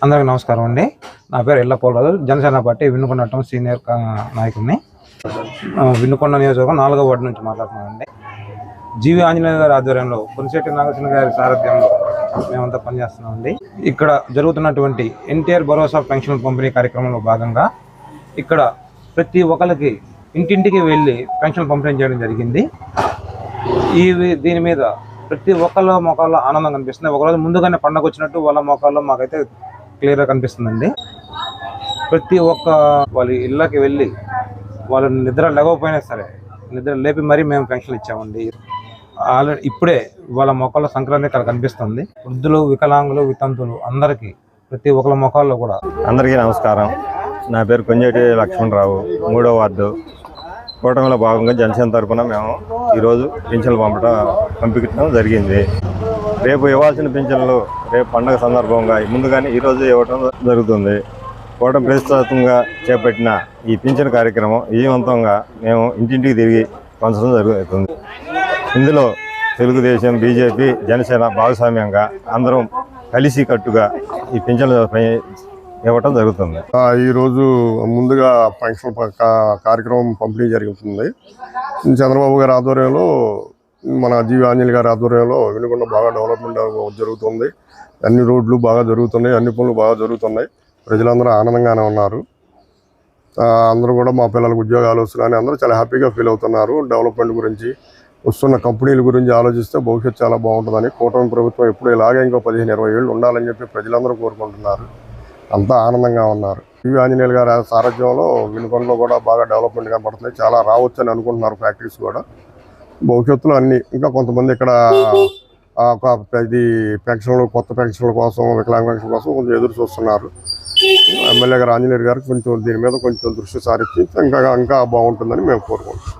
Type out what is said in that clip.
అందరికీ నమస్కారం అండి. నా పేరు Ellapolaraju. Janasena party Vinukonda town senior నాయకుడిని. వినుకొండ నియోజకవర్గం 4వ వార్డు నుంచి మాట్లాడుతున్నామండి. జీవి ఆంజనేయ గారి ఆధ్వర్యంలో కొనిశెట్టి నాగేశ్వర గారి సారథ్యంలో మేమంతా పనిచేస్తున్నామండి. ఇక్కడ జరుగుతున్నటువంటి ఎన్టీఆర్ భరోసా పెన్షన్ పంపిణీ కార్యక్రమంలో భాగంగా ఇక్కడ ప్రతి ఒక్కరికి ఇంటింటికి వెళ్ళి పెన్షన్ పంపిణీ చేయడం జరిగింది. దీని మీద ప్రతి ఒక్కళ్ళ మొక్కల్లో ఆనందం కనిపిస్తుంది. ఒకరోజు ముందుగానే పండగ వచ్చినట్టు వాళ్ళ మొక్కల్లో మాకైతే క్లియర్గా కనిపిస్తుందండి. ప్రతి ఒక్క వాళ్ళ ఇళ్ళకి వెళ్ళి వాళ్ళు నిద్ర లేకపోయినా సరే నిద్ర లేపి మరీ మేము పెన్షన్లు ఇచ్చామండి. ఆల్రెడీ ఇప్పుడే వాళ్ళ మొక్కల్లో సంక్రాంతి ఇక్కడ కనిపిస్తుంది. వృద్ధులు, వికలాంగులు, వితంతులు అందరికీ ప్రతి ఒక్కళ్ళ మొక్కల్లో కూడా. అందరికీ నమస్కారం. నా పేరు కొంజేటి లక్ష్మణరావు, 3వ వార్డు. కూటమిలో భాగంగా జనసేన తరఫున మేము ఈరోజు పింఛన్లు పంపించడం జరిగింది. రేపు ఇవ్వాల్సిన పింఛన్లు రేపు పండుగ సందర్భంగా ముందుగానే ఈరోజు ఇవ్వడం జరుగుతుంది. కూటమి ప్రతిష్టాత్మకంగా చేపట్టిన ఈ పింఛన్ కార్యక్రమం విజయవంతంగా మేము ఇంటింటికి తిరిగి పంచడం జరుగుతుంది. ఇందులో తెలుగుదేశం, బీజేపీ, జనసేన భాగస్వామ్యంగా అందరం కలిసి కట్టుగా ఈ పింఛన్లు ఇవ్వటం జరుగుతుంది. ఈరోజు ముందుగా పెన్షన్ కార్యక్రమం పంపిణీ జరుగుతుంది. చంద్రబాబు గారి ఆధ్వర్యంలో, మన జీవి ఆంజనేయ గారి ఆధ్వర్యంలో వినుకొండ బాగా డెవలప్మెంట్ జరుగుతుంది. అన్ని రోడ్లు బాగా జరుగుతున్నాయి, అన్ని పనులు బాగా జరుగుతున్నాయి. ప్రజలందరూ ఆనందంగానే ఉన్నారు. అందరూ కూడా మా పిల్లలకు ఉద్యోగాలు వస్తున్నాయని అందరూ చాలా హ్యాపీగా ఫీల్ అవుతున్నారు. డెవలప్మెంట్ గురించి, వస్తున్న కంపెనీల గురించి ఆలోచిస్తే భవిష్యత్తు చాలా బాగుంటుందని, కూటమి ప్రభుత్వం ఎప్పుడు ఇలాగే ఇంకో 15-20 ఏళ్ళు ఉండాలని చెప్పి ప్రజలందరూ కోరుకుంటున్నారు. అంతా ఆనందంగా ఉన్నారు. జీవి ఆంజనేయులు గారి సారథ్యంలో వినుకొండలో కూడా బాగా డెవలప్మెంట్ కనపడుతుంది. చాలా రావచ్చు అని అనుకుంటున్నారు ఫ్యాక్టరీస్ కూడా. భవిష్యత్తులో అన్ని ఇంకా కొంతమంది ఇక్కడ ఇది పెన్షన్లు, కొత్త పెన్షన్ల కోసం, వికలాంగ పెన్షన్ కోసం కొంచెం ఎదురు చూస్తున్నారు. ఎమ్మెల్యే గారు ఆంజనేయులు గారికి కొంచెం దీని మీద కొంచెం దృష్టి సారించి ఇంకా బాగుంటుందని మేము కోరుకుంటున్నాం.